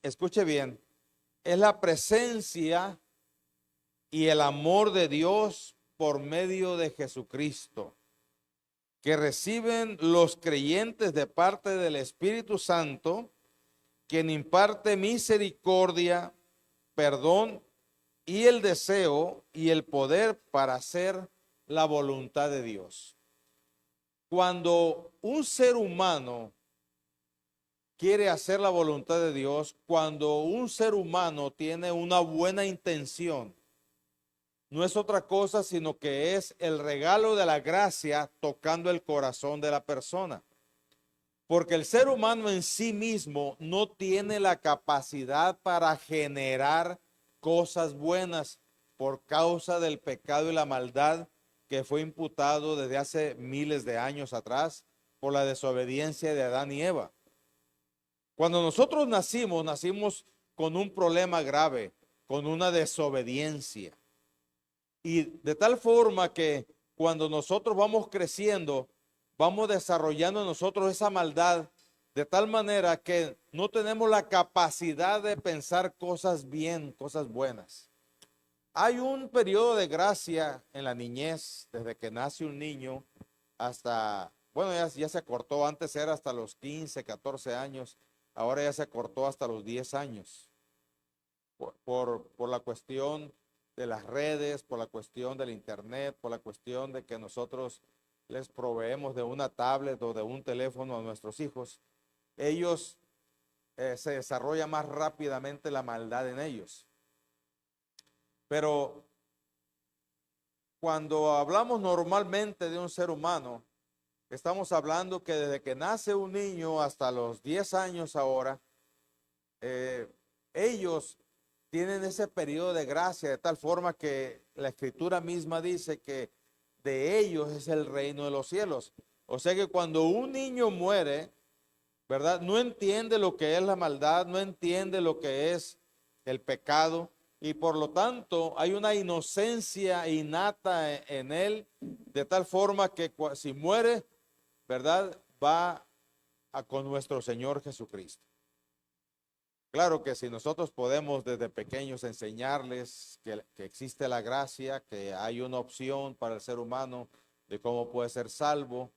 escuche bien, es la presencia y el amor de Dios por medio de Jesucristo, que reciben los creyentes de parte del Espíritu Santo, quien imparte misericordia, perdón y el deseo y el poder para hacer la voluntad de Dios. Cuando un ser humano quiere hacer la voluntad de Dios, cuando un ser humano tiene una buena intención, no es otra cosa sino que es el regalo de la gracia tocando el corazón de la persona. Porque el ser humano en sí mismo no tiene la capacidad para generar cosas buenas por causa del pecado y la maldad que fue imputado desde hace miles de años atrás por la desobediencia de Adán y Eva. Cuando nosotros nacimos con un problema grave, con una desobediencia. Y de tal forma que cuando nosotros vamos creciendo, vamos desarrollando en nosotros esa maldad de tal manera que no tenemos la capacidad de pensar cosas bien, cosas buenas. Hay un periodo de gracia en la niñez, desde que nace un niño hasta, bueno, ya se cortó, antes era hasta los 15, 14 años, ahora ya se cortó hasta los 10 años, por la cuestión de las redes, por la cuestión del internet, por la cuestión de que nosotros les proveemos de una tablet o de un teléfono a nuestros hijos. Ellos se desarrolla más rápidamente la maldad en ellos. Pero cuando hablamos normalmente de un ser humano, estamos hablando que desde que nace un niño hasta los 10 años ahora, ellos tienen ese periodo de gracia de tal forma que la escritura misma dice que de ellos es el reino de los cielos. O sea que cuando un niño muere, ¿verdad? No entiende lo que es la maldad, no entiende lo que es el pecado y por lo tanto hay una inocencia innata en él de tal forma que si muere, ¿verdad? Va con nuestro Señor Jesucristo. Claro que si nosotros podemos desde pequeños enseñarles que existe la gracia, que hay una opción para el ser humano de cómo puede ser salvo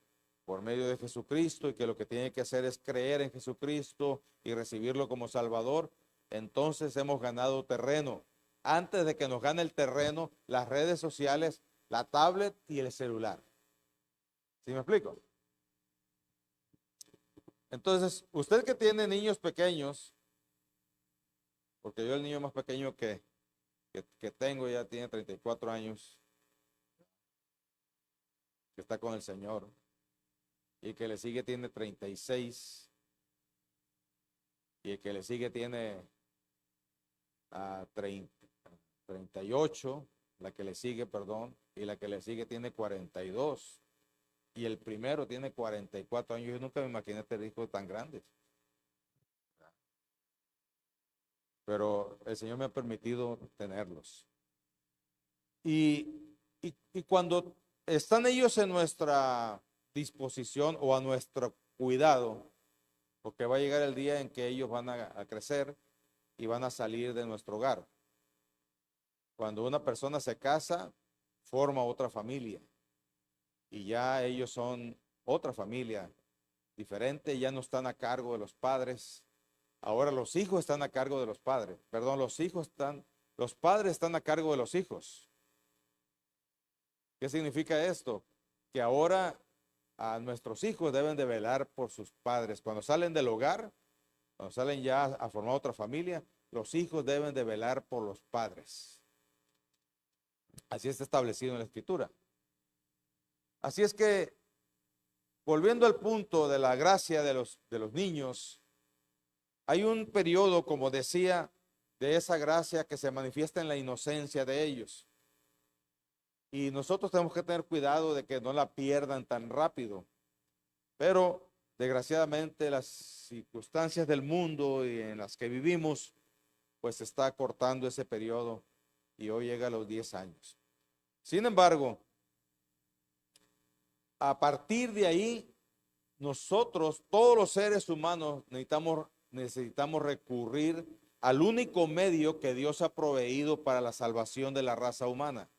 por medio de Jesucristo y que lo que tiene que hacer es creer en Jesucristo y recibirlo como Salvador, entonces hemos ganado terreno. Antes de que nos gane el terreno, las redes sociales, la tablet y el celular. ¿Sí me explico? Entonces, usted que tiene niños pequeños, porque yo el niño más pequeño que tengo ya tiene 34 años, que está con el Señor, y el que le sigue tiene 36, y el que le sigue tiene 38, la que le sigue, perdón, y la que le sigue tiene 42, y el primero tiene 44 años. Yo nunca me imaginé tener hijos tan grandes. Pero el Señor me ha permitido tenerlos. Y cuando están ellos en nuestra disposición o a nuestro cuidado, porque va a llegar el día en que ellos van a crecer y van a salir de nuestro hogar. Cuando una persona se casa, forma otra familia y ya ellos son otra familia diferente, ya no están a cargo de los padres. Ahora los hijos están a cargo de los padres. Perdón, los padres están a cargo de los hijos. ¿Qué significa esto? Que ahora a nuestros hijos deben de velar por sus padres. Cuando salen del hogar, cuando salen ya a formar otra familia, los hijos deben de velar por los padres. Así está establecido en la Escritura. Así es que, volviendo al punto de la gracia de los niños, hay un periodo, como decía, de esa gracia que se manifiesta en la inocencia de ellos. Y nosotros tenemos que tener cuidado de que no la pierdan tan rápido. Pero desgraciadamente las circunstancias del mundo y en las que vivimos, pues está cortando ese periodo y hoy llega a los 10 años. Sin embargo, a partir de ahí, nosotros, todos los seres humanos, necesitamos necesitamos recurrir al único medio que Dios ha proveído para la salvación de la raza humana.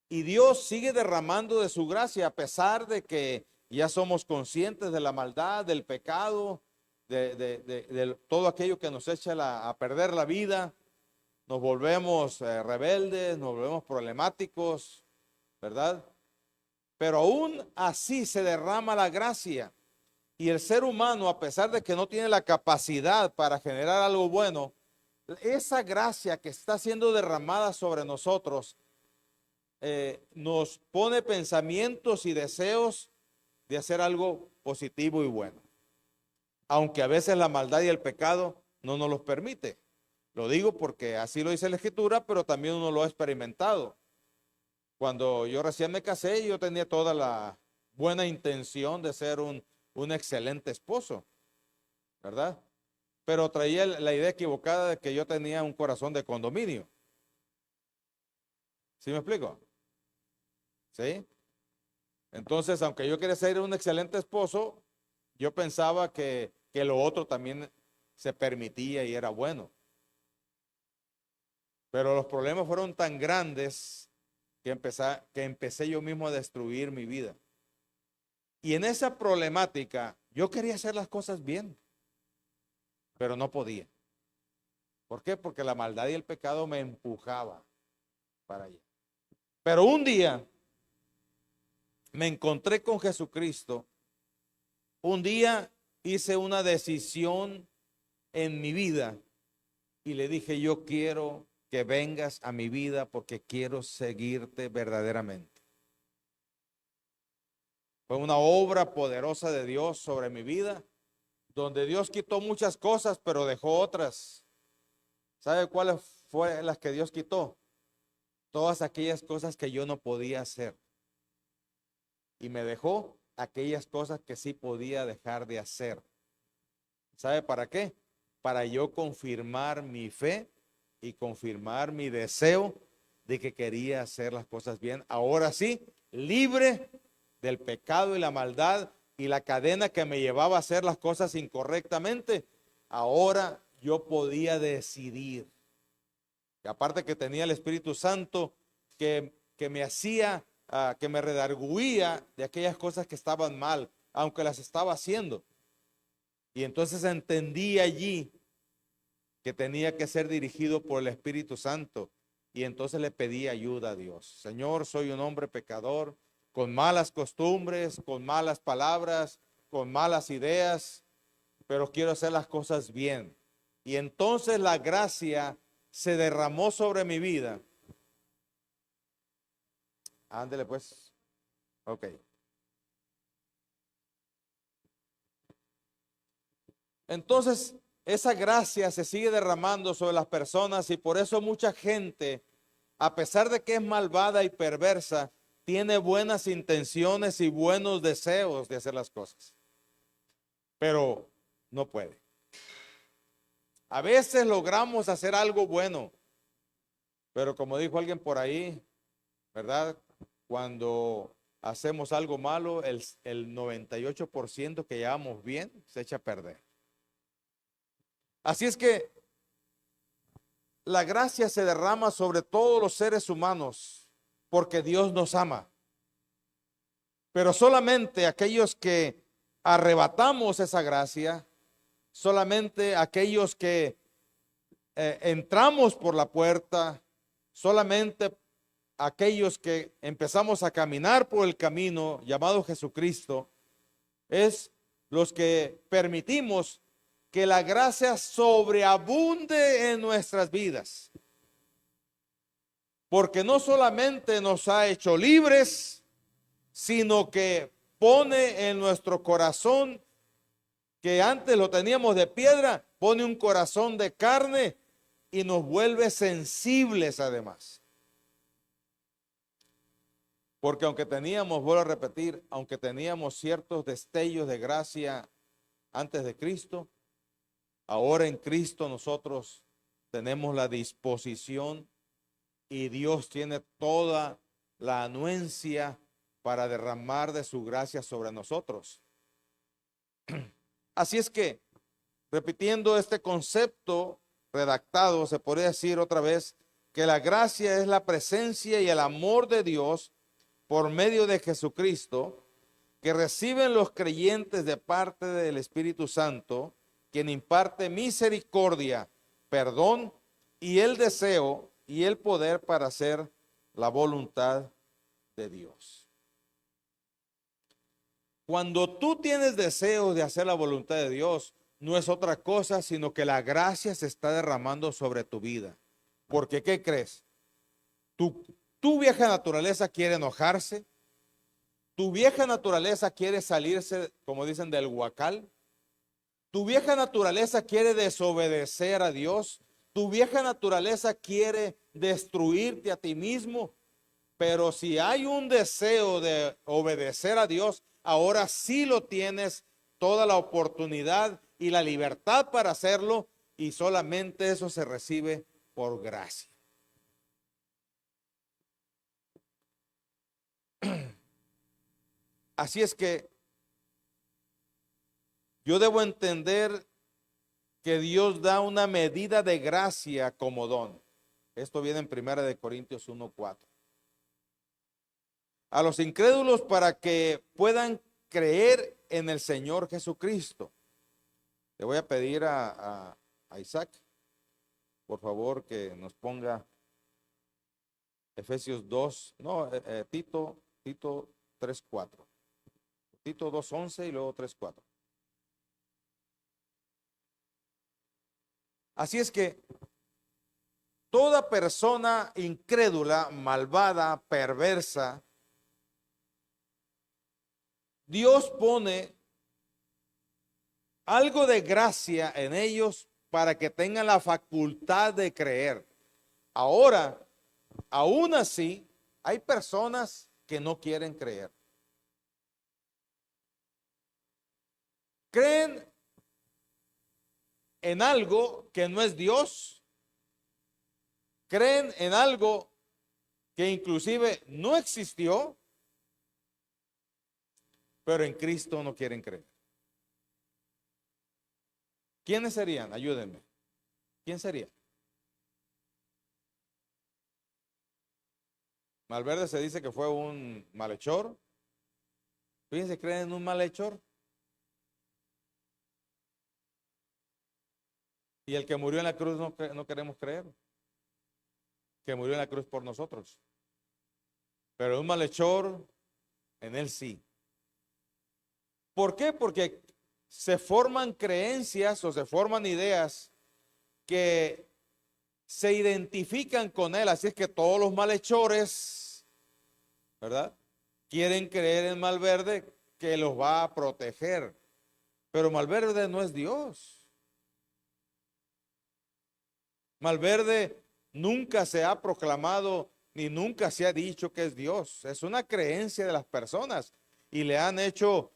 Y Dios sigue derramando de su gracia a pesar de que ya somos conscientes de la maldad, del pecado, de todo aquello que nos echa a perder la vida. Nos volvemos rebeldes, nos volvemos problemáticos, ¿verdad? Pero aún así se derrama la gracia. Y el ser humano, a pesar de que no tiene la capacidad para generar algo bueno, esa gracia que está siendo derramada sobre nosotros nos pone pensamientos y deseos de hacer algo positivo y bueno. Aunque a veces la maldad y el pecado no nos los permite. Lo digo porque así lo dice la Escritura, pero también uno lo ha experimentado. Cuando yo recién me casé, yo tenía toda la buena intención de ser un excelente esposo, ¿verdad? Pero traía la idea equivocada de que yo tenía un corazón de condominio. ¿Sí me explico? ¿Sí? Entonces, aunque yo quería ser un excelente esposo, yo pensaba que lo otro también se permitía y era bueno. Pero los problemas fueron tan grandes que empecé yo mismo a destruir mi vida. Y en esa problemática, yo quería hacer las cosas bien, pero no podía. ¿Por qué? Porque la maldad y el pecado me empujaba para allá. Pero un día me encontré con Jesucristo. Un día hice una decisión en mi vida y le dije, yo quiero que vengas a mi vida porque quiero seguirte verdaderamente. Fue una obra poderosa de Dios sobre mi vida, donde Dios quitó muchas cosas, pero dejó otras. ¿Sabe cuáles fueron las que Dios quitó? Todas aquellas cosas que yo no podía hacer. Y me dejó aquellas cosas que sí podía dejar de hacer. ¿Sabe para qué? Para yo confirmar mi fe y confirmar mi deseo de que quería hacer las cosas bien. Ahora sí, libre del pecado y la maldad y la cadena que me llevaba a hacer las cosas incorrectamente. Ahora yo podía decidir. Y aparte que tenía el Espíritu Santo que me hacía, que me redarguía de aquellas cosas que estaban mal, aunque las estaba haciendo. Y entonces entendí allí que tenía que ser dirigido por el Espíritu Santo. Y entonces le pedí ayuda a Dios. Señor, soy un hombre pecador, con malas costumbres, con malas palabras, con malas ideas, pero quiero hacer las cosas bien. Y entonces la gracia se derramó sobre mi vida. Ándele pues. Ok. Entonces, esa gracia se sigue derramando sobre las personas y por eso mucha gente, a pesar de que es malvada y perversa, tiene buenas intenciones y buenos deseos de hacer las cosas, pero no puede. A veces logramos hacer algo bueno, pero como dijo alguien por ahí, ¿verdad? Cuando hacemos algo malo, el 98% que llevamos bien se echa a perder. Así es que la gracia se derrama sobre todos los seres humanos porque Dios nos ama. Pero solamente aquellos que arrebatamos esa gracia, solamente aquellos que entramos por la puerta, solamente aquellos que empezamos a caminar por el camino llamado Jesucristo, es los que permitimos que la gracia sobreabunde en nuestras vidas. Porque no solamente nos ha hecho libres, sino que pone en nuestro corazón, que antes lo teníamos de piedra, pone un corazón de carne y nos vuelve sensibles además. Porque aunque teníamos, vuelvo a repetir, aunque teníamos ciertos destellos de gracia antes de Cristo, ahora en Cristo nosotros tenemos la disposición y Dios tiene toda la anuencia para derramar de su gracia sobre nosotros. Así es que Repitiendo este concepto redactado, se podría decir otra vez que la gracia es la presencia y el amor de Dios por medio de Jesucristo, que reciben los creyentes de parte del Espíritu Santo, quien imparte misericordia, perdón y el deseo y el poder para hacer la voluntad de Dios. Cuando tú tienes deseo de hacer la voluntad de Dios, no es otra cosa sino que la gracia se está derramando sobre tu vida. Porque, ¿qué crees? Tu vieja naturaleza quiere enojarse, tu vieja naturaleza quiere salirse, como dicen, del huacal. Tu vieja naturaleza quiere desobedecer a Dios. Tu vieja naturaleza quiere destruirte a ti mismo. Pero si hay un deseo de obedecer a Dios, ahora sí lo tienes toda la oportunidad y la libertad para hacerlo, y solamente eso se recibe por gracia. Así es que yo debo entender que Dios da una medida de gracia como don. Esto viene en 1 Corintios 1:4. A los incrédulos para que puedan creer en el Señor Jesucristo. Le voy a pedir a Isaac, por favor, que nos ponga Efesios 2, Tito 3:4. Tito 2:11 y luego 3:4. Así es que toda persona incrédula, malvada, perversa, Dios pone algo de gracia en ellos para que tengan la facultad de creer. Ahora, aún así, hay personas que no quieren creer. Creen en algo que no es Dios. Creen en algo que inclusive no existió, pero en Cristo no quieren creer. ¿Quiénes serían? Ayúdenme. ¿Quién sería? Malverde se dice que fue un malhechor. Fíjense, ¿creen en un malhechor? Y el que murió en la cruz no queremos creer. Que murió en la cruz por nosotros. Pero un malhechor, en él sí. ¿Por qué? Porque se forman creencias o se forman ideas que se identifican con él. Así es que todos los malhechores, ¿verdad?, quieren creer en Malverde, que los va a proteger. Pero Malverde no es Dios. Malverde nunca se ha proclamado ni nunca se ha dicho que es Dios. Es una creencia de las personas y le han hecho,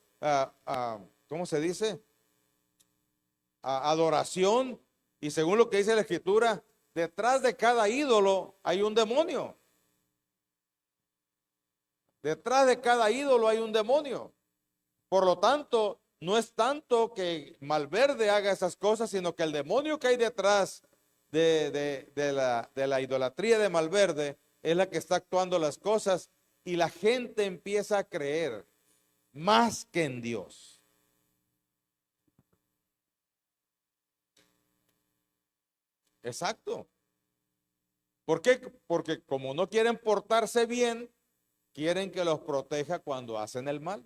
¿cómo se dice? Adoración. Y según lo que dice la Escritura, detrás de cada ídolo hay un demonio. Detrás de cada ídolo hay un demonio. Por lo tanto, no es tanto que Malverde haga esas cosas, sino que el demonio que hay detrás de la idolatría de Malverde es la que está actuando las cosas, y la gente empieza a creer más que en Dios. Exacto. ¿Por qué? Porque como no quieren portarse bien, quieren que los proteja cuando hacen el mal.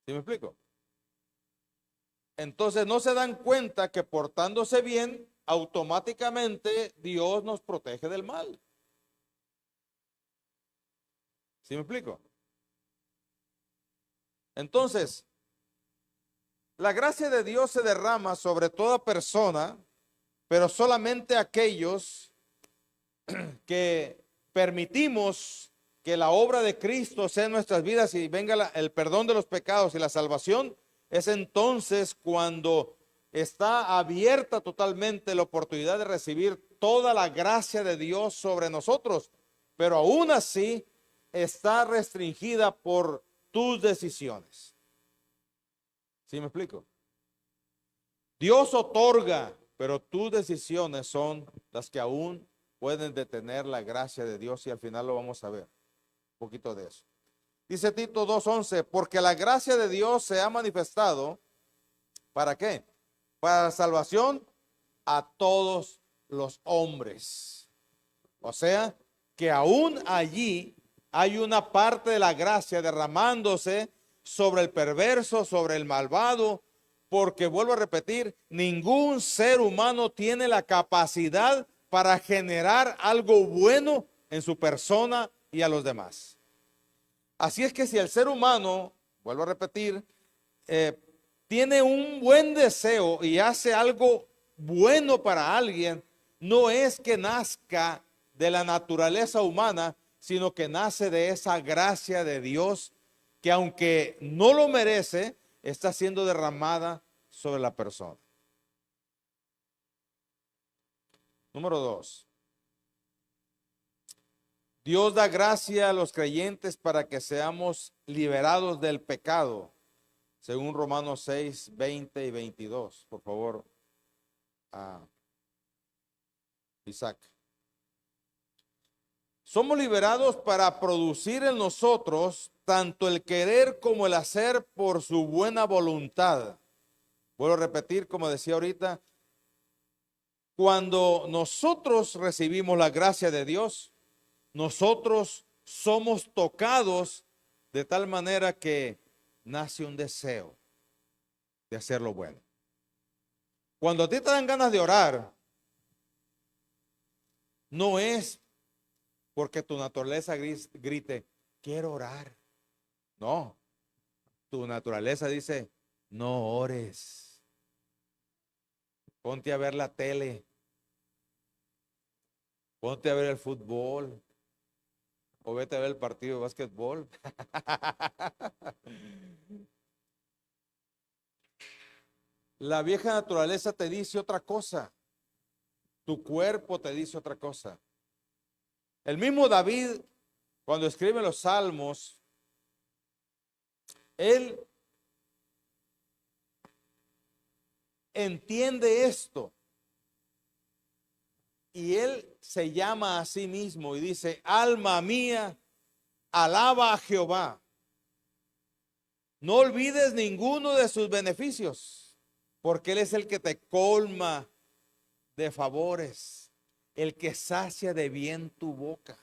¿Sí me explico? Entonces no se dan cuenta que portándose bien, automáticamente Dios nos protege del mal. ¿Sí me explico? Entonces, la gracia de Dios se derrama sobre toda persona, pero solamente aquellos que permitimos que la obra de Cristo sea en nuestras vidas y venga el perdón de los pecados y la salvación. Es entonces cuando está abierta totalmente la oportunidad de recibir toda la gracia de Dios sobre nosotros, pero aún así está restringida por tus decisiones. ¿Sí me explico? Dios otorga, pero tus decisiones son las que aún pueden detener la gracia de Dios y al final lo vamos a ver. Un poquito de eso. Dice Tito 2:11, porque la gracia de Dios se ha manifestado, ¿para qué? Para la salvación a todos los hombres. O sea, que aún allí hay una parte de la gracia derramándose sobre el perverso, sobre el malvado, porque vuelvo a repetir, ningún ser humano tiene la capacidad para generar algo bueno en su persona y a los demás. Así es que si el ser humano, vuelvo a repetir, eh, tiene un buen deseo y hace algo bueno para alguien, no es que nazca de la naturaleza humana, sino que nace de esa gracia de Dios que aunque no lo merece, está siendo derramada sobre la persona. Número 2. Dios da gracia a los creyentes para que seamos liberados del pecado, según Romanos 6, 20 y 22. Por favor, Isaac. Somos liberados para producir en nosotros tanto el querer como el hacer por su buena voluntad. Vuelvo a repetir, como decía ahorita, cuando nosotros recibimos la gracia de Dios, nosotros somos tocados de tal manera que nace un deseo de hacer lo bueno. Cuando a ti te dan ganas de orar, no es porque tu naturaleza grite, quiero orar. No, tu naturaleza dice, no ores. Ponte a ver la tele. Ponte a ver el fútbol. O vete a ver el partido de básquetbol. La vieja naturaleza te dice otra cosa. Tu cuerpo te dice otra cosa. El mismo David, cuando escribe los salmos, él entiende esto. Y él se llama a sí mismo y dice, alma mía, alaba a Jehová. No olvides ninguno de sus beneficios, porque Él es el que te colma de favores, el que sacia de bien tu boca.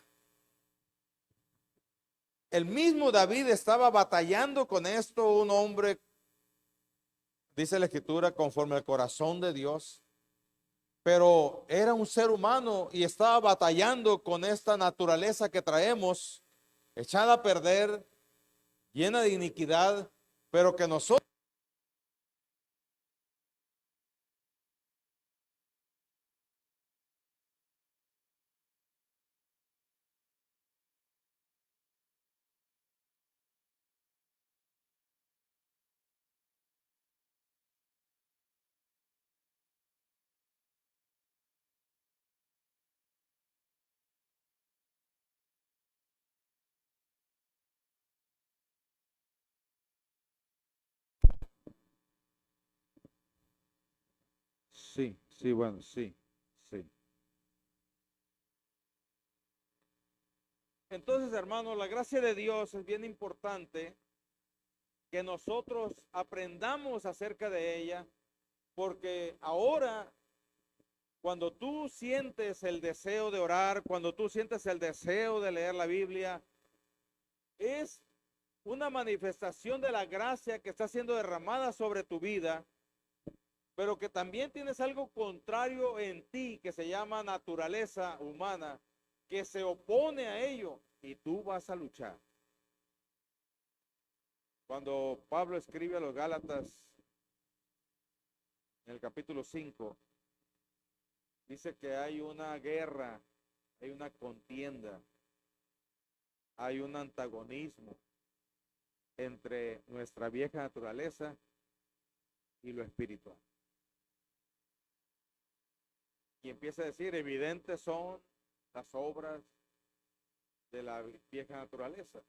El mismo David estaba batallando con esto, un hombre, dice la Escritura, conforme al corazón de Dios, pero era un ser humano y estaba batallando con esta naturaleza que traemos, echada a perder, llena de iniquidad, pero que nosotros sí, sí, bueno, sí, sí. Entonces, hermano, la gracia de Dios es bien importante que nosotros aprendamos acerca de ella, porque ahora, cuando tú sientes el deseo de orar, cuando tú sientes el deseo de leer la Biblia, es una manifestación de la gracia que está siendo derramada sobre tu vida, pero que también tienes algo contrario en ti que se llama naturaleza humana, que se opone a ello y tú vas a luchar. Cuando Pablo escribe a los Gálatas en el capítulo 5, dice que hay una guerra, hay una contienda, hay un antagonismo entre nuestra vieja naturaleza y lo espiritual. Y empieza a decir, evidentes son las obras de la vieja naturaleza.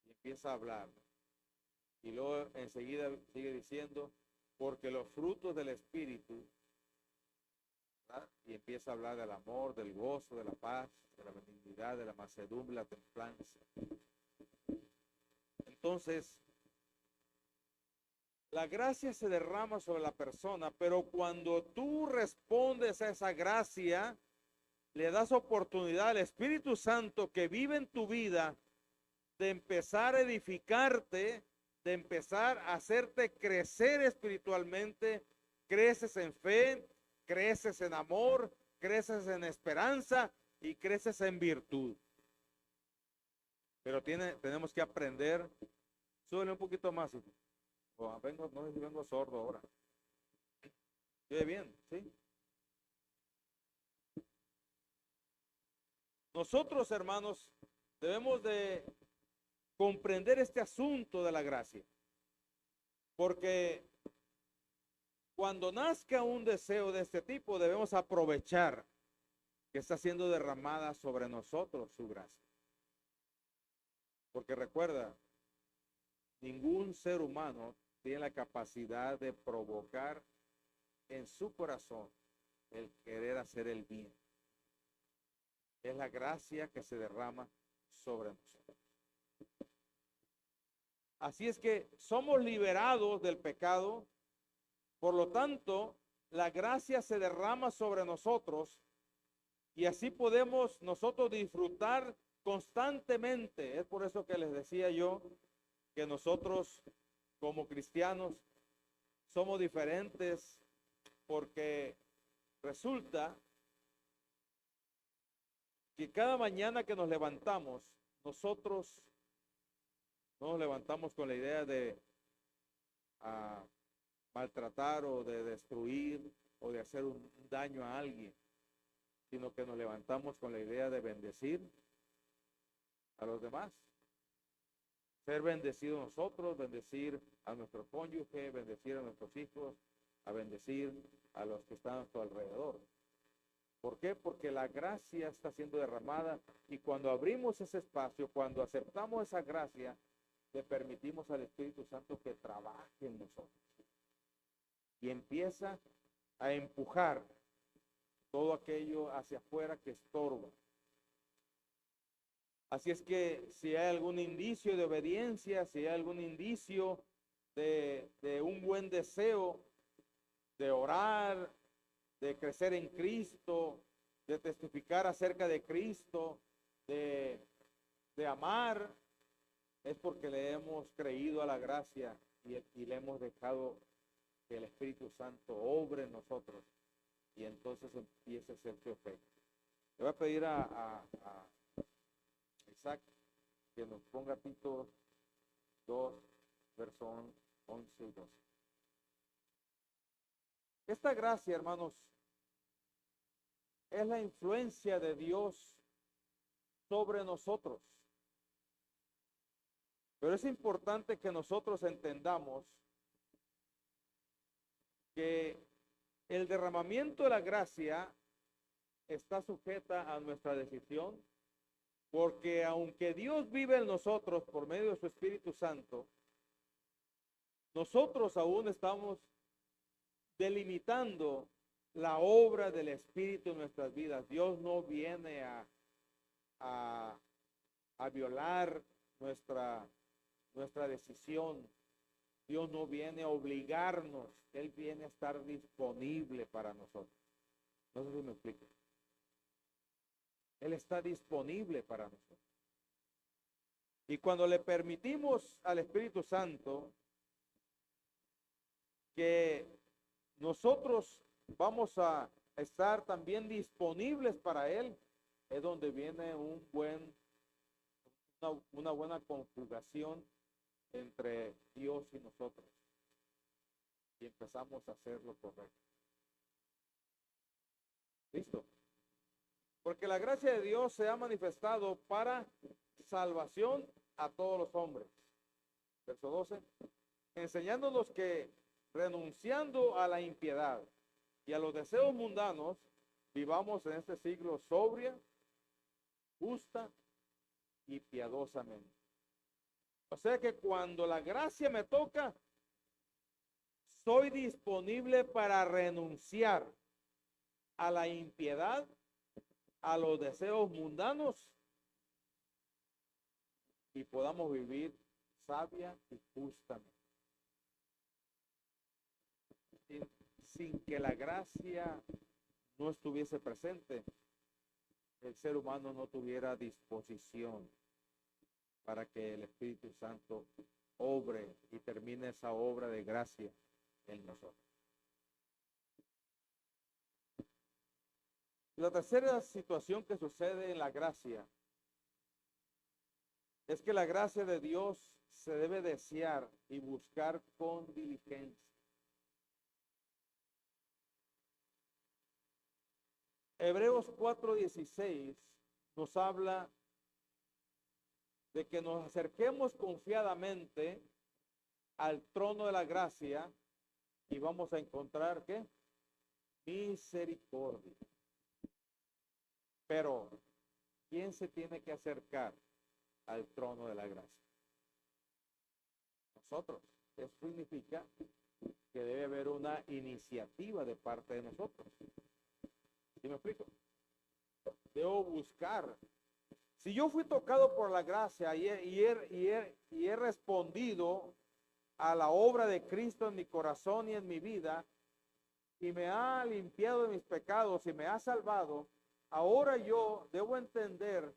Y empieza a hablar. Y luego enseguida sigue diciendo, porque los frutos del Espíritu, ¿verdad? Y empieza a hablar del amor, del gozo, de la paz, de la benignidad, de la mansedumbre, la templanza. Entonces, la gracia se derrama sobre la persona, pero cuando tú respondes a esa gracia, le das oportunidad al Espíritu Santo que vive en tu vida de empezar a edificarte, de empezar a hacerte crecer espiritualmente. Creces en fe, creces en amor, creces en esperanza y creces en virtud. Pero tenemos que aprender. Súbele un poquito más, hijo. No sé si vengo sordo ahora. ¿Oye bien? ¿Sí? Nosotros, hermanos, debemos de comprender este asunto de la gracia. Porque cuando nazca un deseo de este tipo, debemos aprovechar que está siendo derramada sobre nosotros su gracia. Porque recuerda, ningún ser humano tiene la capacidad de provocar en su corazón el querer hacer el bien. Es la gracia que se derrama sobre nosotros. Así es que somos liberados del pecado, por lo tanto, la gracia se derrama sobre nosotros y así podemos nosotros disfrutar constantemente. Es por eso que les decía yo que nosotros como cristianos somos diferentes, porque resulta que cada mañana que nos levantamos, nosotros no nos levantamos con la idea de maltratar o de destruir o de hacer un daño a alguien, sino que nos levantamos con la idea de bendecir a los demás. Ser bendecidos nosotros, bendecir a nuestro cónyuge, bendecir a nuestros hijos, a bendecir a los que están a nuestro alrededor. ¿Por qué? Porque la gracia está siendo derramada y cuando abrimos ese espacio, cuando aceptamos esa gracia, le permitimos al Espíritu Santo que trabaje en nosotros y empieza a empujar todo aquello hacia afuera que estorba. Así es que si hay algún indicio de obediencia, si hay algún indicio de un buen deseo de orar, de crecer en Cristo, de testificar acerca de Cristo, de amar, es porque le hemos creído a la gracia y le hemos dejado que el Espíritu Santo obre en nosotros y entonces empiece a ser su efecto. Le voy a pedir a Isaac que nos ponga Tito 2, versos 11 y 12. Esta gracia, hermanos, es la influencia de Dios sobre nosotros. Pero es importante que nosotros entendamos que el derramamiento de la gracia está sujeta a nuestra decisión, porque aunque Dios vive en nosotros por medio de su Espíritu Santo, nosotros aún estamos delimitando la obra del Espíritu en nuestras vidas. Dios no viene a violar nuestra decisión. Dios no viene a obligarnos, Él viene a estar disponible para nosotros. No sé si me explico. Él está disponible para nosotros. Y cuando le permitimos al Espíritu Santo que nosotros vamos a estar también disponibles para Él, es donde viene una buena conjugación entre Dios y nosotros. Y empezamos a hacer lo correcto. ¿Listo? Porque la gracia de Dios se ha manifestado para salvación a todos los hombres. Verso 12. Enseñándonos que renunciando a la impiedad y a los deseos mundanos, vivamos en este siglo sobria, justa y piadosamente. O sea que cuando la gracia me toca, soy disponible para renunciar a la impiedad, a los deseos mundanos y podamos vivir sabia y justamente. Sin que la gracia no estuviese presente, el ser humano no tuviera disposición para que el Espíritu Santo obre y termine esa obra de gracia en nosotros. La tercera situación que sucede en la gracia es que la gracia de Dios se debe desear y buscar con diligencia. Hebreos 4:16 nos habla de que nos acerquemos confiadamente al trono de la gracia y vamos a encontrar ¿qué? Misericordia. Pero, ¿quién se tiene que acercar al trono de la gracia? Nosotros. Eso significa que debe haber una iniciativa de parte de nosotros. ¿Sí me explico? Debo buscar. Si yo fui tocado por la gracia y he respondido a la obra de Cristo en mi corazón y en mi vida, y me ha limpiado de mis pecados y me ha salvado, ahora yo debo entender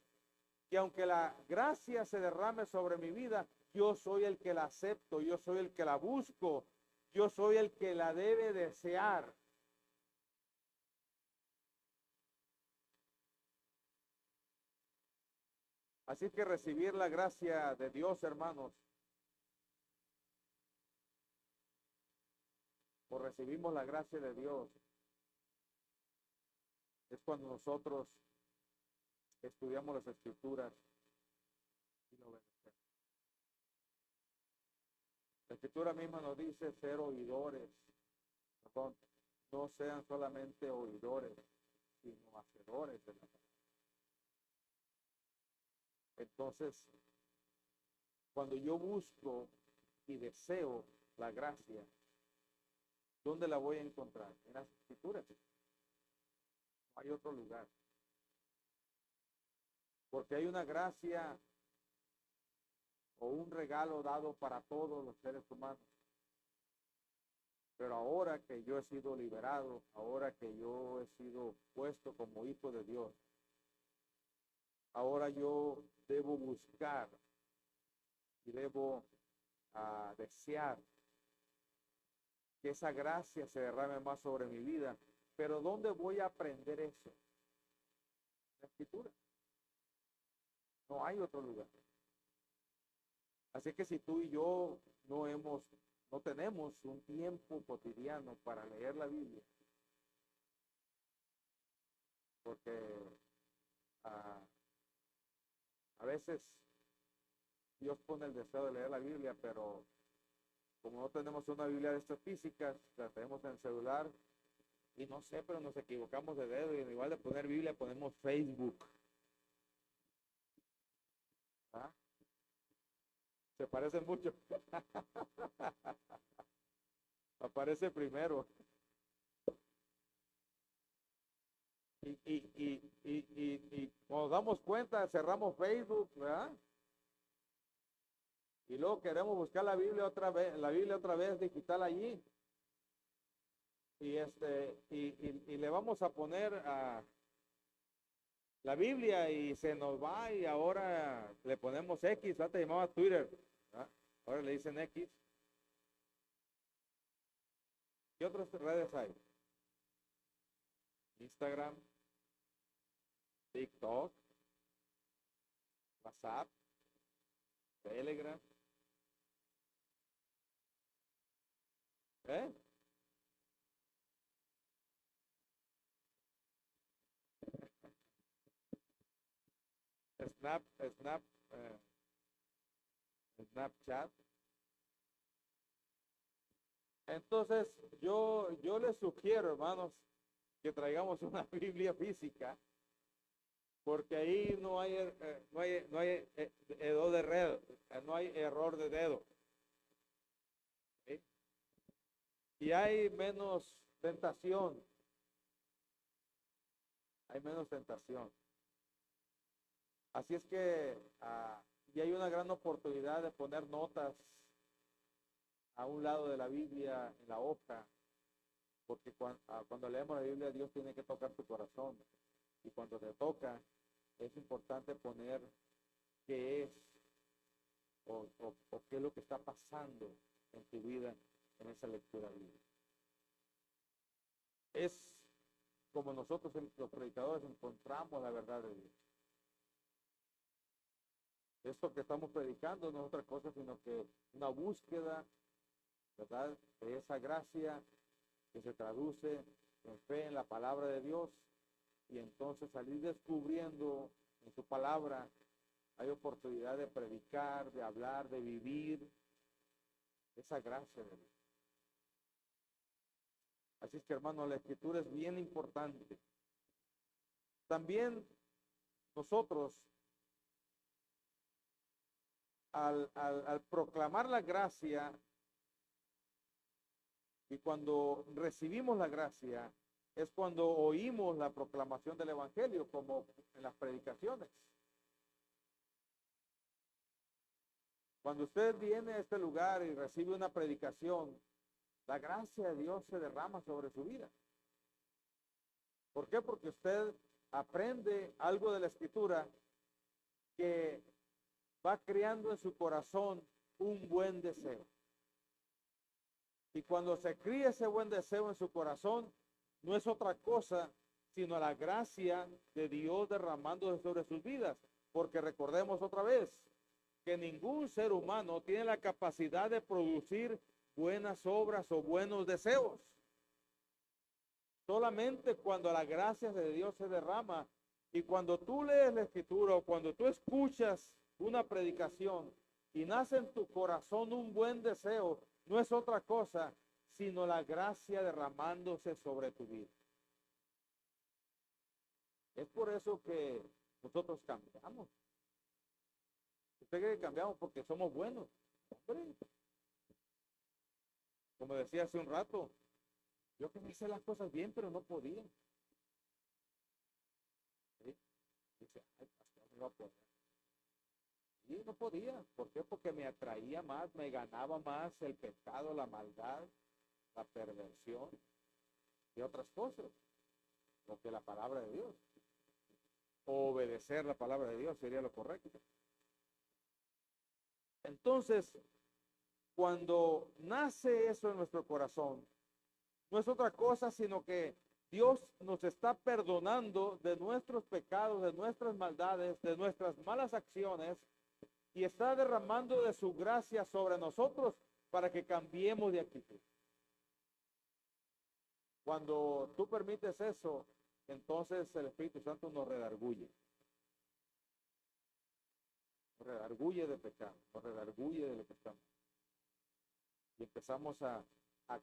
que aunque la gracia se derrame sobre mi vida, yo soy el que la acepto, yo soy el que la busco, yo soy el que la debe desear. Así que recibir la gracia de Dios, hermanos, o recibimos la gracia de Dios, es cuando nosotros estudiamos las Escrituras y lo obedecemos. La Escritura misma nos dice ser oidores, perdón, no sean solamente oidores, sino hacedores de la palabra. Entonces, cuando yo busco y deseo la gracia, ¿dónde la voy a encontrar? En las Escrituras. No hay otro lugar. Porque hay una gracia o un regalo dado para todos los seres humanos. Pero ahora que yo he sido liberado, ahora que yo he sido puesto como hijo de Dios, ahora yo debo buscar y debo desear que esa gracia se derrame más sobre mi vida. Pero ¿dónde voy a aprender eso? En la Escritura. No hay otro lugar. Así que si tú y yo no tenemos un tiempo cotidiano para leer la Biblia, porque a veces Dios pone el deseo de leer la Biblia, pero como no tenemos una Biblia de estas físicas, la tenemos en el celular, y no sé, pero nos equivocamos de dedo, y en igual de poner Biblia ponemos Facebook. ¿Ah? Se parecen mucho. Aparece primero. Y cuando nos damos cuenta, cerramos Facebook, ¿verdad? Y luego queremos buscar la Biblia otra vez digital allí. Y le vamos a poner a la Biblia y se nos va y ahora le ponemos X, antes llamaba Twitter, ¿verdad? Ahora le dicen X. ¿Qué otras redes hay? Instagram, TikTok, WhatsApp, Telegram. ¿Eh? Snap, Snap, Snapchat. Entonces, yo les sugiero, hermanos, que traigamos una Biblia física, porque ahí no hay dedo de red, no hay error de dedo. ¿Sí? y hay menos tentación. Hay menos tentación. Así es que y hay una gran oportunidad de poner notas a un lado de la Biblia en la hoja, porque cuando leemos la Biblia, Dios tiene que tocar tu corazón. Y cuando te toca, es importante poner qué es o qué es lo que está pasando en tu vida en esa lectura bíblica. Es como nosotros los predicadores encontramos la verdad de Dios. Esto que estamos predicando no es otra cosa sino que una búsqueda, ¿verdad?, de esa gracia que se traduce en fe en la palabra de Dios, y entonces salir descubriendo en su palabra hay oportunidad de predicar, de hablar, de vivir esa gracia de Dios. Así es que, hermano, la escritura es bien importante. También nosotros, al proclamar la gracia, y cuando recibimos la gracia, es cuando oímos la proclamación del Evangelio, como en las predicaciones. Cuando usted viene a este lugar y recibe una predicación, la gracia de Dios se derrama sobre su vida. ¿Por qué? Porque usted aprende algo de la Escritura que va creando en su corazón un buen deseo. Y cuando se cría ese buen deseo en su corazón, no es otra cosa sino la gracia de Dios derramando sobre sus vidas. Porque recordemos otra vez que ningún ser humano tiene la capacidad de producir buenas obras o buenos deseos. Solamente cuando la gracia de Dios se derrama, y cuando tú lees la Escritura o cuando tú escuchas una predicación y nace en tu corazón un buen deseo, no es otra cosa sino la gracia derramándose sobre tu vida. Es por eso que nosotros cambiamos. ¿Usted cree que cambiamos porque somos buenos? Hombre, como decía hace un rato, yo quería hacer las cosas bien, pero no podía. ¿Sí? Dice, ay, pastor, no va a poder. Y no podía. ¿Por qué? Porque me atraía más, me ganaba más el pecado, la maldad, la perversión y otras cosas, lo que la palabra de Dios. Obedecer la palabra de Dios sería lo correcto. Entonces, cuando nace eso en nuestro corazón, no es otra cosa sino que Dios nos está perdonando de nuestros pecados, de nuestras maldades, de nuestras malas acciones, y está derramando de su gracia sobre nosotros para que cambiemos de actitud. Cuando tú permites eso, entonces el Espíritu Santo nos redarguye. Nos redarguye de pecado, nos redarguye de lo que estamos. Y empezamos a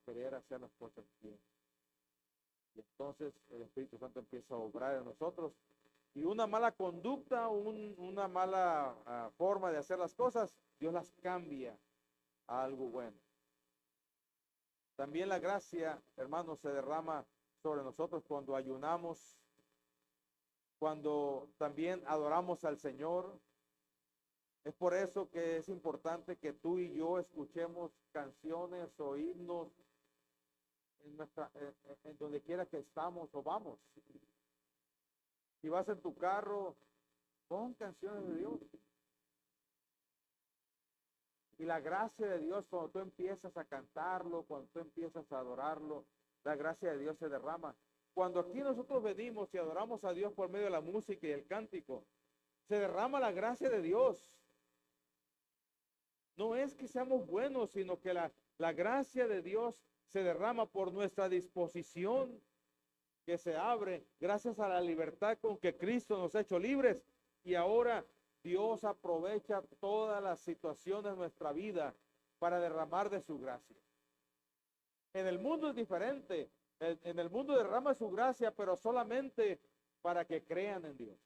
querer hacer las cosas bien. Y entonces el Espíritu Santo empieza a obrar en nosotros. Y una mala conducta, una mala forma de hacer las cosas, Dios las cambia a algo bueno. También la gracia, hermanos, se derrama sobre nosotros cuando ayunamos, cuando también adoramos al Señor. Es por eso que es importante que tú y yo escuchemos canciones o himnos en donde quiera que estamos o vamos. Si vas en tu carro, pon canciones de Dios. Y la gracia de Dios, cuando tú empiezas a cantarlo, cuando tú empiezas a adorarlo, la gracia de Dios se derrama. Cuando aquí nosotros venimos y adoramos a Dios por medio de la música y el cántico, se derrama la gracia de Dios. No es que seamos buenos, sino que la gracia de Dios se derrama por nuestra disposición que se abre gracias a la libertad con que Cristo nos ha hecho libres. Y ahora Dios aprovecha todas las situaciones de nuestra vida para derramar de su gracia. En el mundo es diferente. En el mundo derrama su gracia, pero solamente para que crean en Dios.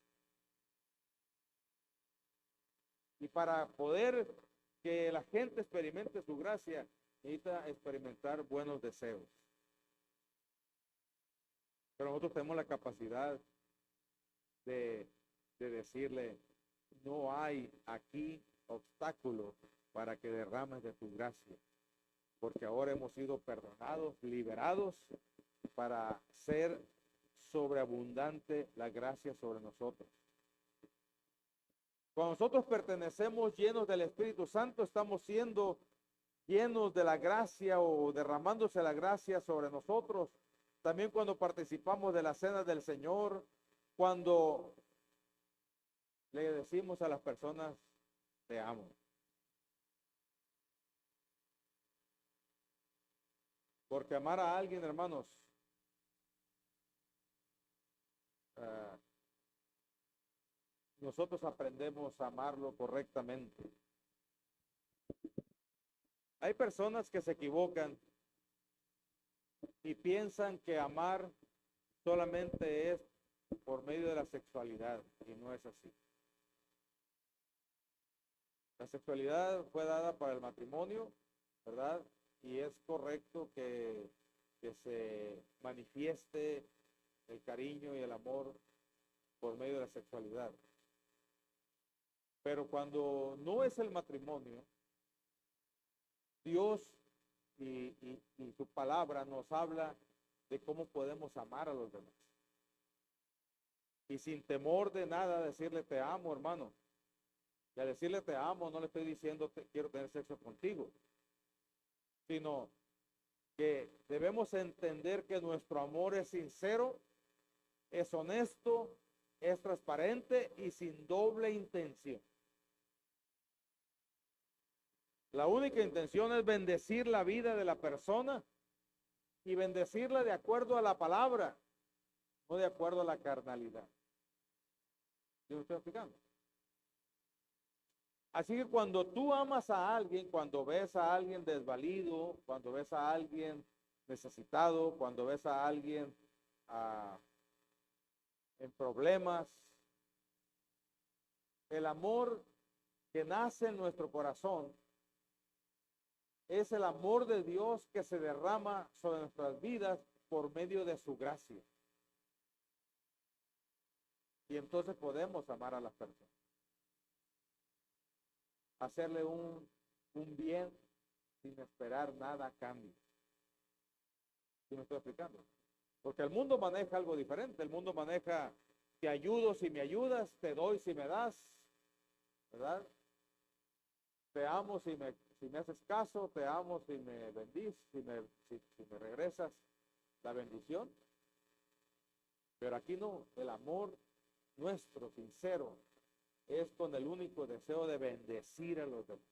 Y para poder que la gente experimente su gracia, necesita experimentar buenos deseos. Pero nosotros tenemos la capacidad de, de decirle, no hay aquí obstáculo para que derrames de tu gracia, porque ahora hemos sido perdonados, liberados, para ser sobreabundante la gracia sobre nosotros. Cuando nosotros pertenecemos llenos del Espíritu Santo, estamos siendo llenos de la gracia o derramándose la gracia sobre nosotros. También cuando participamos de la cena del Señor, cuando le decimos a las personas, te amo. Porque amar a alguien, hermanos, nosotros aprendemos a amarlo correctamente. Hay personas que se equivocan y piensan que amar solamente es por medio de la sexualidad, y no es así. La sexualidad fue dada para el matrimonio, ¿verdad? Y es correcto que se manifieste el cariño y el amor por medio de la sexualidad. Pero cuando no es el matrimonio, Dios y su palabra nos habla de cómo podemos amar a los demás. Y sin temor de nada decirle te amo, hermano. Y al decirle te amo, no le estoy diciendo quiero tener sexo contigo, sino que debemos entender que nuestro amor es sincero, es honesto, es transparente y sin doble intención. La única intención es bendecir la vida de la persona y bendecirla de acuerdo a la palabra, no de acuerdo a la carnalidad. ¿Yo me estoy explicando? Así que cuando tú amas a alguien, cuando ves a alguien desvalido, cuando ves a alguien necesitado, cuando ves a alguien en problemas, el amor que nace en nuestro corazón es el amor de Dios que se derrama sobre nuestras vidas por medio de su gracia. Y entonces podemos amar a las personas. Hacerle un bien sin esperar nada a cambio. ¿Sí me estoy explicando? Porque el mundo maneja algo diferente. El mundo maneja, te ayudo si me ayudas, te doy si me das, ¿verdad? Te amo si me haces caso, te amo si me bendices, si me regresas la bendición. Pero aquí no, el amor nuestro, sincero, es con el único deseo de bendecir a los demás.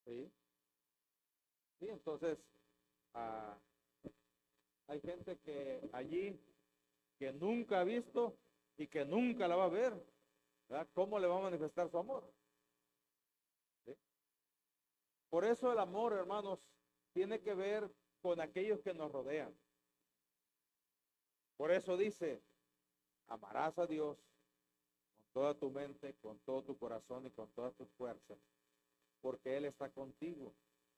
¿Sí? Sí, entonces hay gente que allí que nunca ha visto y que nunca la va a ver, ¿verdad? ¿Cómo le va a manifestar su amor? ¿Sí? Por eso el amor, hermanos, tiene que ver con aquellos que nos rodean. Por eso dice, amarás a Dios con toda tu mente, con todo tu corazón y con todas tus fuerzas, porque Él está contigo.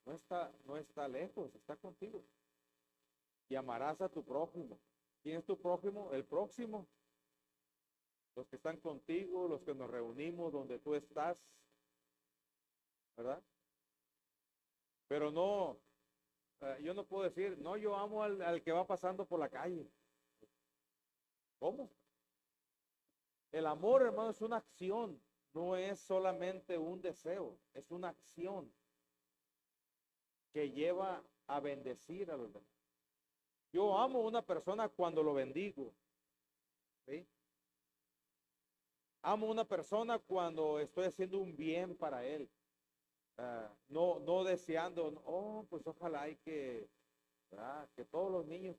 No está lejos, está contigo. Y amarás a tu prójimo. ¿Quién es tu prójimo? El próximo. Los que están contigo, los que nos reunimos donde tú estás, ¿verdad? Pero no, yo no puedo decir, no, yo amo al que va pasando por la calle. ¿Cómo? El amor, hermano, es una acción, no es solamente un deseo, es una acción que lleva a bendecir a los demás. Yo amo a una persona cuando lo bendigo, ¿sí? Amo a una persona cuando estoy haciendo un bien para él. No deseando, oh, pues ojalá y que todos los niños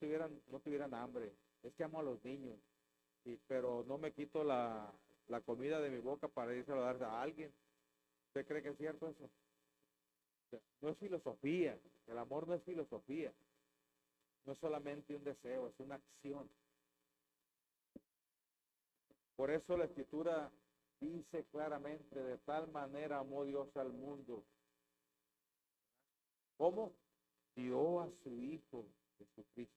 no tuvieran hambre. Es que amo a los niños, pero no me quito la comida de mi boca para irse a dar a alguien. ¿Usted cree que es cierto eso? No es filosofía, el amor no es filosofía. No es solamente un deseo, es una acción. Por eso la Escritura dice claramente, de tal manera amó Dios al mundo. ¿Cómo? Dio a su Hijo Jesucristo.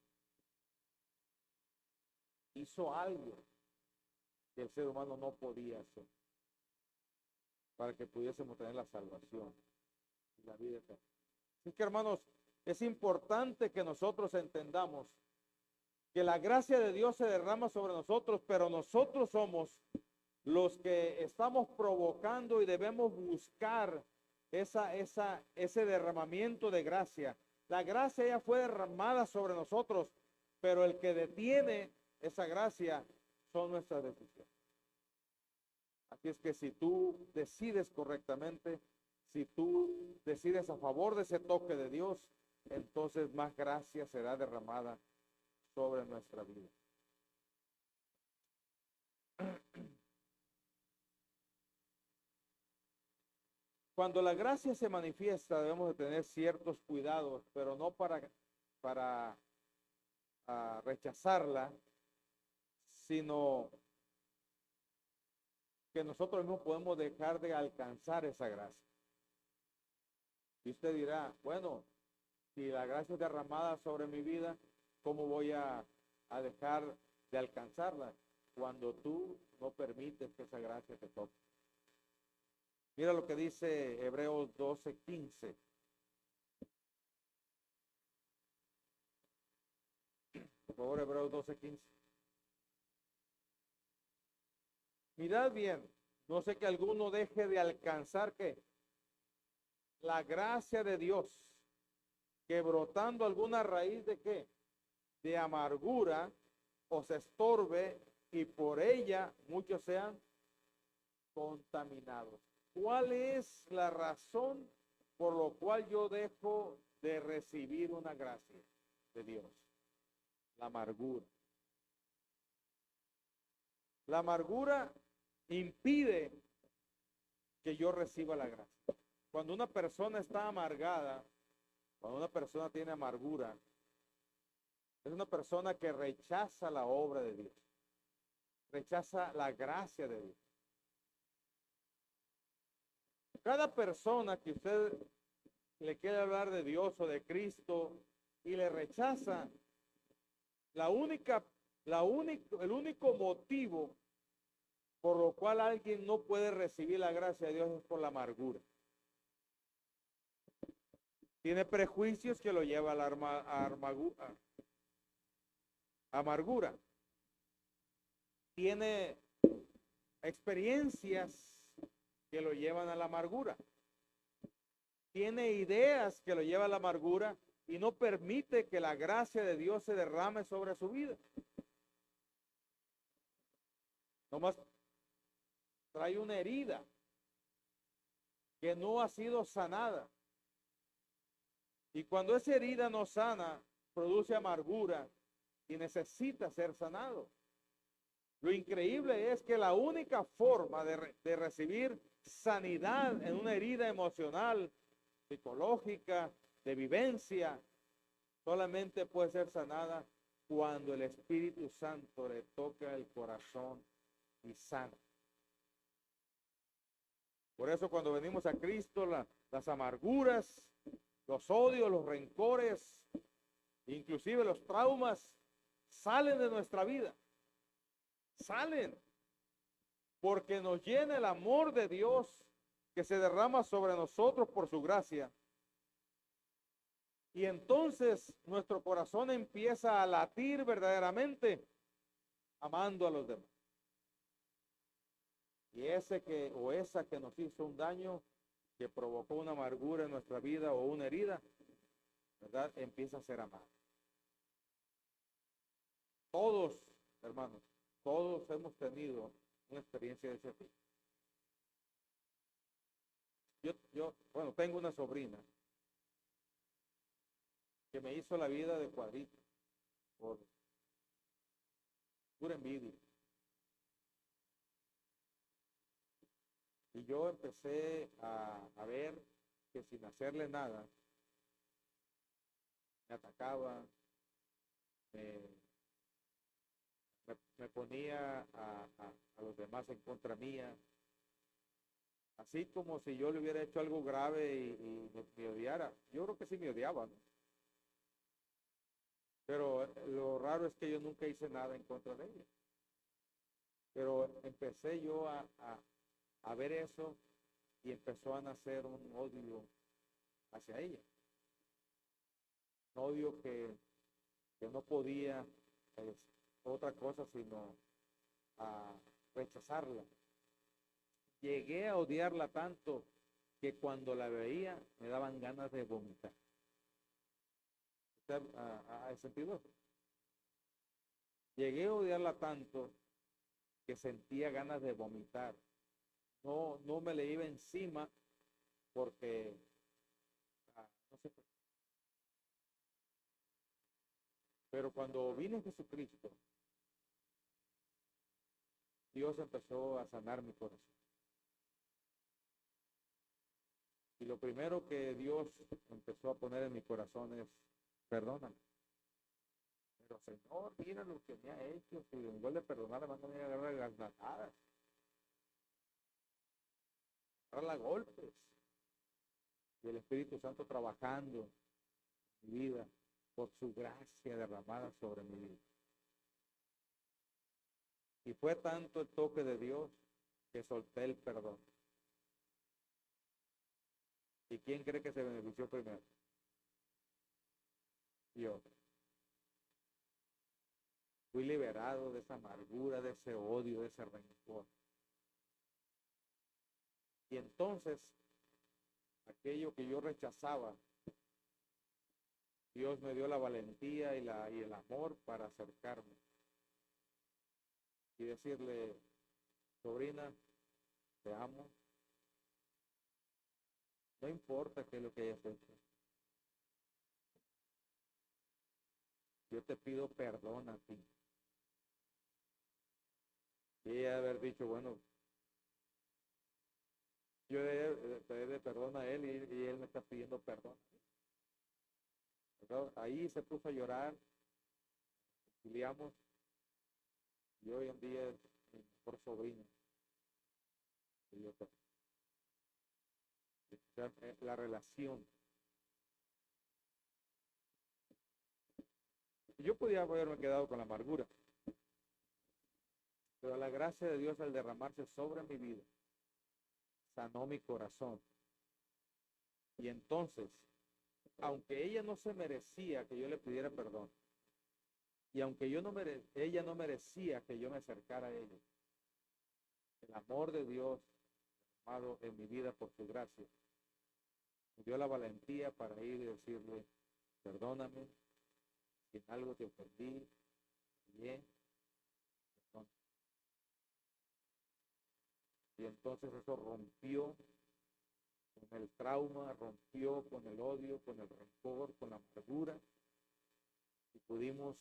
Hizo algo que el ser humano no podía hacer para que pudiésemos tener la salvación y la vida eterna. Así que, hermanos, es importante que nosotros entendamos que la gracia de Dios se derrama sobre nosotros, pero nosotros somos los que estamos provocando y debemos buscar ese derramamiento de gracia. La gracia ya fue derramada sobre nosotros, pero el que detiene esa gracia son nuestras decisiones. Así es que si tú decides correctamente, si tú decides a favor de ese toque de Dios, entonces más gracia será derramada sobre nuestra vida. Cuando la gracia se manifiesta, debemos de tener ciertos cuidados, pero no para rechazarla, sino que nosotros no podemos dejar de alcanzar esa gracia. Y usted dirá, bueno, si la gracia es derramada sobre mi vida, ¿cómo voy a dejar de alcanzarla cuando tú no permites que esa gracia te toque? Mira lo que dice Hebreos 12:15. Por favor, Hebreos 12:15. Mirad bien, no sé que alguno deje de alcanzar que la gracia de Dios, que brotando alguna raíz de qué, de amargura, os estorbe y por ella muchos sean contaminados. ¿Cuál es la razón por lo cual yo dejo de recibir una gracia de Dios? La amargura. La amargura impide que yo reciba la gracia. Cuando una persona está amargada, cuando una persona tiene amargura, es una persona que rechaza la obra de Dios, rechaza la gracia de Dios. Cada persona que usted le quiere hablar de Dios o de Cristo y le rechaza, el único motivo por lo cual alguien no puede recibir la gracia de Dios es por la amargura. Tiene prejuicios que lo lleva a la amargura. Tiene experiencias que lo llevan a la amargura. Tiene ideas que lo llevan a la amargura y no permite que la gracia de Dios se derrame sobre su vida. Nomás trae una herida que no ha sido sanada. Y cuando esa herida no sana, produce amargura y necesita ser sanado. Lo increíble es que la única forma de recibir sanidad en una herida emocional, psicológica, de vivencia, solamente puede ser sanada cuando el Espíritu Santo le toca el corazón y sana. Por eso cuando venimos a Cristo, las amarguras, los odios, los rencores, inclusive los traumas, salen de nuestra vida. Salen. Porque nos llena el amor de Dios que se derrama sobre nosotros por su gracia. Y entonces nuestro corazón empieza a latir verdaderamente amando a los demás. Y esa que nos hizo un daño, que provocó una amargura en nuestra vida o una herida, ¿verdad? Empieza a ser amado. Todos, hermanos, todos hemos tenido una experiencia de ese tipo. Bueno, tengo una sobrina que me hizo la vida de cuadrito por pura envidia. Y yo empecé a ver que sin hacerle nada, me atacaba, me, me ponía a los demás en contra mía, así como si yo le hubiera hecho algo grave y me odiara. Yo creo que sí me odiaba, ¿no? Pero lo raro es que yo nunca hice nada en contra de ella. Pero empecé yo a ver eso y empezó a nacer un odio hacia ella. Un odio que no podía otra cosa sino a rechazarla. Llegué a odiarla tanto que cuando la veía me daban ganas de vomitar. ¿Usted ha sentido eso? Llegué a odiarla tanto que sentía ganas de vomitar. No, no me le iba encima porque, no sé, pero cuando vino Jesucristo, Dios empezó a sanar mi corazón. Y lo primero que Dios empezó a poner en mi corazón es, perdóname. Pero Señor, mira lo que me ha hecho. Si en lugar de perdonar, le van a venir a agarrar las natadas, agarrar a golpes. Y el Espíritu Santo trabajando en mi vida por su gracia derramada sobre mi vida. Y fue tanto el toque de Dios que solté el perdón. ¿Y quién cree que se benefició primero? Yo. Fui liberado de esa amargura, de ese odio, de ese rencor. Y entonces, aquello que yo rechazaba, Dios me dio la valentía y el amor para acercarme y decirle, sobrina, te amo, no importa qué es lo que hayas hecho, yo te pido perdón a ti. Y ella haber dicho, bueno, yo te perdón a él y él me está pidiendo perdón. ¿Verdad? Ahí se puso a llorar, conciliamos y hoy en día es mi mejor sobrino. Y yo, la relación. Yo podía haberme quedado con la amargura, pero la gracia de Dios al derramarse sobre mi vida sanó mi corazón. Y entonces, aunque ella no se merecía que yo le pidiera perdón, y aunque ella no merecía que yo me acercara a ella, el amor de Dios amado en mi vida por su gracia me dio la valentía para ir y decirle, perdóname, si en algo te ofendí, bien, perdón. Y entonces eso rompió con el trauma, rompió con el odio, con el rencor, con la amargura, y pudimos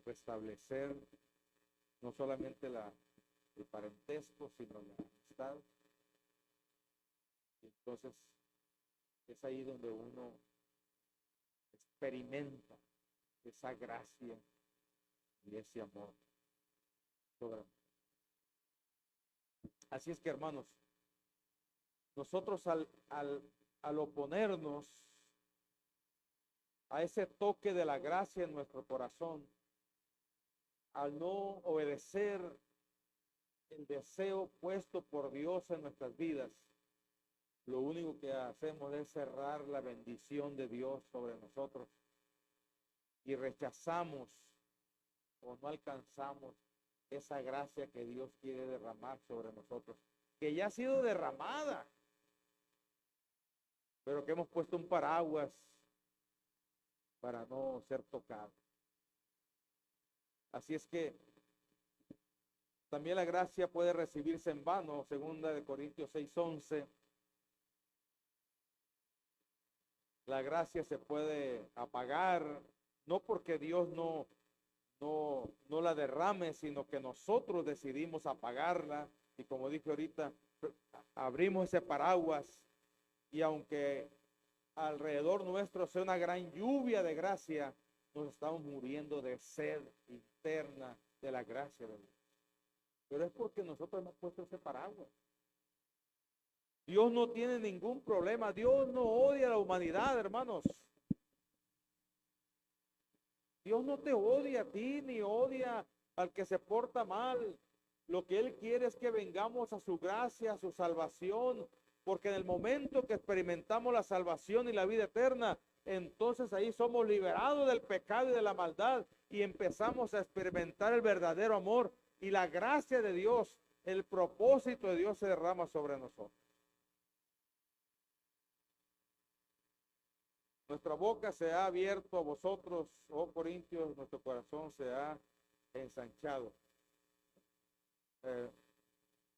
restablecer no solamente el parentesco, sino la amistad. Y entonces es ahí donde uno experimenta esa gracia y ese amor. Así es que, hermanos, nosotros al oponernos a ese toque de la gracia en nuestro corazón, al no obedecer el deseo puesto por Dios en nuestras vidas, lo único que hacemos es cerrar la bendición de Dios sobre nosotros y rechazamos o no alcanzamos esa gracia que Dios quiere derramar sobre nosotros, que ya ha sido derramada, pero que hemos puesto un paraguas para no ser tocados. Así es que también la gracia puede recibirse en vano, segunda de Corintios 6:11. La gracia se puede apagar, no porque Dios no la derrame, sino que nosotros decidimos apagarla. Y como dije ahorita, abrimos ese paraguas y aunque alrededor nuestro sea una gran lluvia de gracia, nos estamos muriendo de sed interna de la gracia de Dios. Pero es porque nosotros hemos puesto ese paraguas. Dios no tiene ningún problema. Dios no odia a la humanidad, hermanos. Dios no te odia a ti, ni odia al que se porta mal. Lo que Él quiere es que vengamos a su gracia, a su salvación, porque en el momento que experimentamos la salvación y la vida eterna, entonces ahí somos liberados del pecado y de la maldad y empezamos a experimentar el verdadero amor y la gracia de Dios, el propósito de Dios se derrama sobre nosotros. Nuestra boca se ha abierto a vosotros, oh Corintios, nuestro corazón se ha ensanchado.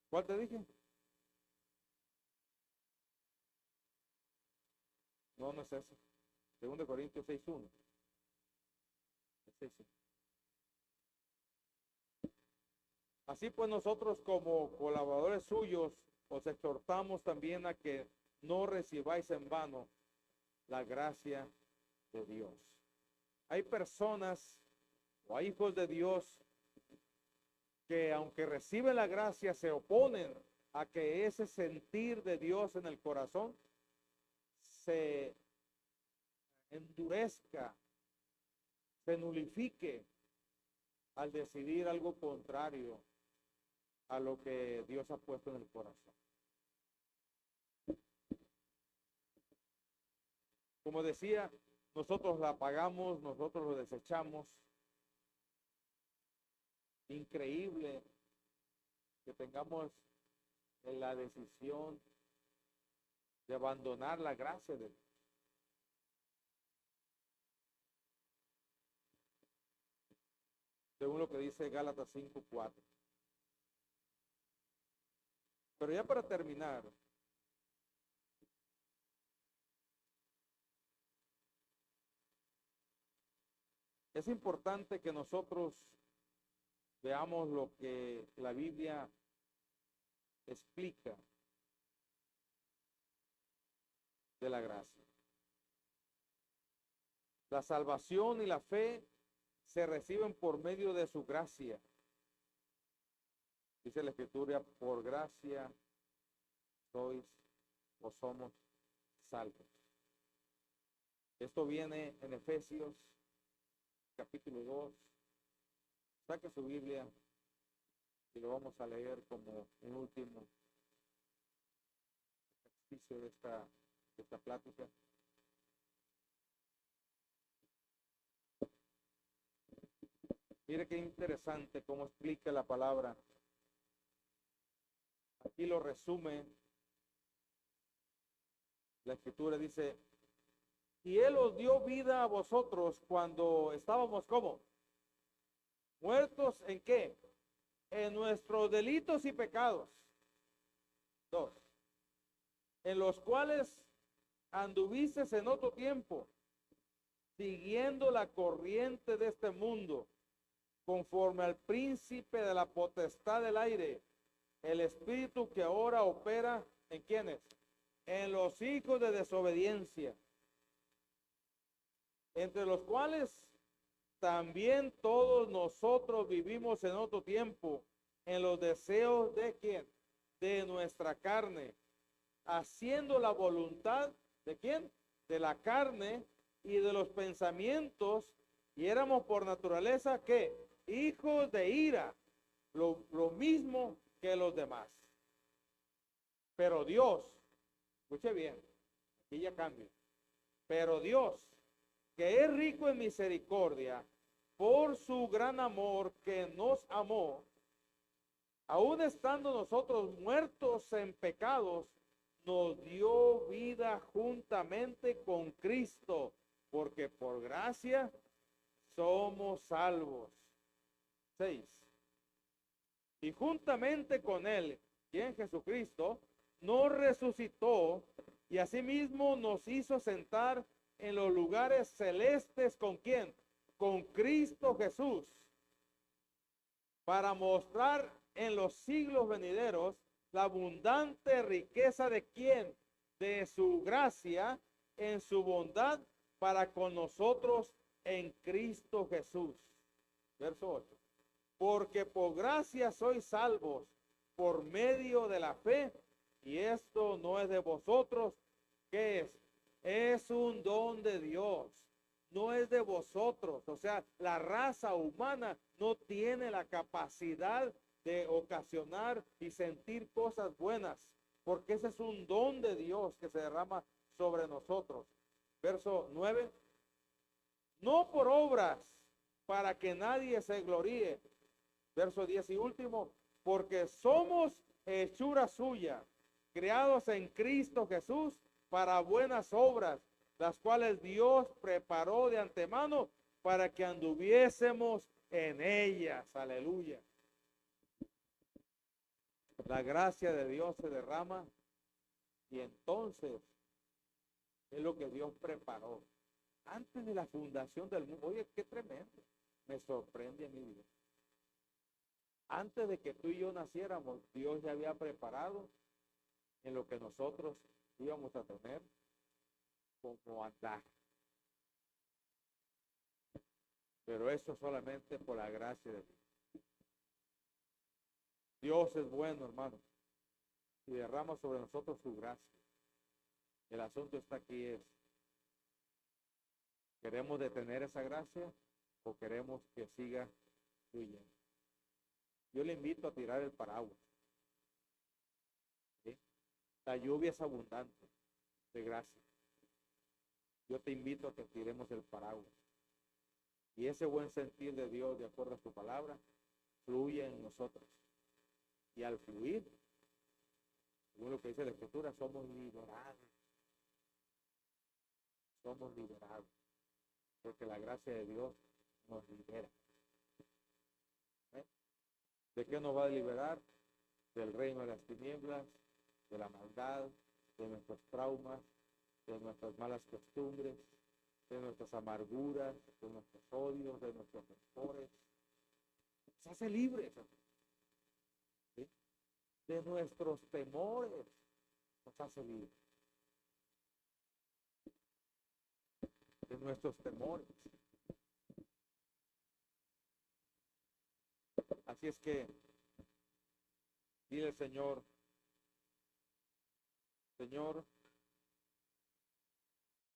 ¿Cuál te dije? No, no es ese. 2 Corintios 6:1. 6:1. Así pues nosotros como colaboradores suyos os exhortamos también a que no recibáis en vano la gracia de Dios. Hay personas o hay hijos de Dios que aunque reciben la gracia se oponen a que ese sentir de Dios en el corazón se endurezca, se nulifique al decidir algo contrario a lo que Dios ha puesto en el corazón. Como decía, nosotros la apagamos, nosotros lo desechamos. Increíble que tengamos la decisión de abandonar la gracia de Dios. Según lo que dice Gálatas 5:4. Pero ya para terminar, es importante que nosotros veamos lo que la Biblia explica de la gracia. La salvación y la fe se reciben por medio de su gracia. Dice la Escritura, por gracia sois o somos salvos. Esto viene en Efesios capítulo 2. Saque su Biblia y lo vamos a leer como un último ejercicio de esta plática. Mire qué interesante cómo explica la palabra. Aquí lo resume. La Escritura dice, y Él os dio vida a vosotros cuando estábamos, ¿cómo? ¿Muertos en qué? En nuestros delitos y pecados. 2. En los cuales anduvisteis en otro tiempo, siguiendo la corriente de este mundo, conforme al príncipe de la potestad del aire, el espíritu que ahora opera, ¿en quiénes? En los hijos de desobediencia, entre los cuales también todos nosotros vivimos en otro tiempo, en los deseos de ¿quién? De nuestra carne, haciendo la voluntad de ¿quién? De la carne y de los pensamientos, y éramos por naturaleza ¿qué? Hijos de ira, lo mismo que los demás. Pero Dios, escuche bien, aquí ya cambia. Pero Dios, que es rico en misericordia, por su gran amor que nos amó, aun estando nosotros muertos en pecados, nos dio vida juntamente con Cristo, porque por gracia somos salvos. 6. Y juntamente con Él, quien Jesucristo, nos resucitó y asimismo nos hizo sentar en los lugares celestes. ¿Con quién? Con Cristo Jesús, para mostrar en los siglos venideros la abundante riqueza de quién? De su gracia en su bondad para con nosotros en Cristo Jesús. Verso 8. Porque por gracia sois salvos por medio de la fe, y esto no es de vosotros. ¿Qué es? Es un don de Dios, no es de vosotros. O sea, la raza humana no tiene la capacidad de ocasionar y sentir cosas buenas, porque ese es un don de Dios que se derrama sobre nosotros. Verso 9. No por obras, para que nadie se gloríe. Verso 10 y último, porque somos hechura suya, creados en Cristo Jesús para buenas obras, las cuales Dios preparó de antemano para que anduviésemos en ellas. Aleluya. La gracia de Dios se derrama y entonces es lo que Dios preparó antes de la fundación del mundo. Oye, qué tremendo. Me sorprende a mi vida. Antes de que tú y yo naciéramos, Dios ya había preparado en lo que nosotros íbamos a tener como andar. Pero eso solamente por la gracia de Dios. Dios es bueno, hermano, y derrama sobre nosotros su gracia. El asunto está aquí es, ¿queremos detener esa gracia o queremos que siga fluyendo? Yo le invito a tirar el paraguas. ¿Sí? La lluvia es abundante de gracia. Yo te invito a que tiremos el paraguas. Y ese buen sentir de Dios, de acuerdo a su palabra, fluye en nosotros. Y al fluir, según lo que dice la Escritura, somos liberados. Somos liberados. Porque la gracia de Dios nos libera. ¿De qué nos va a liberar? Del reino de las tinieblas, de la maldad, de nuestros traumas, de nuestras malas costumbres, de nuestras amarguras, de nuestros odios, de nuestros rencores. Se hace libre, ¿sí? De nuestros temores, nos hace libre. De nuestros temores. Así es que dile al Señor, Señor,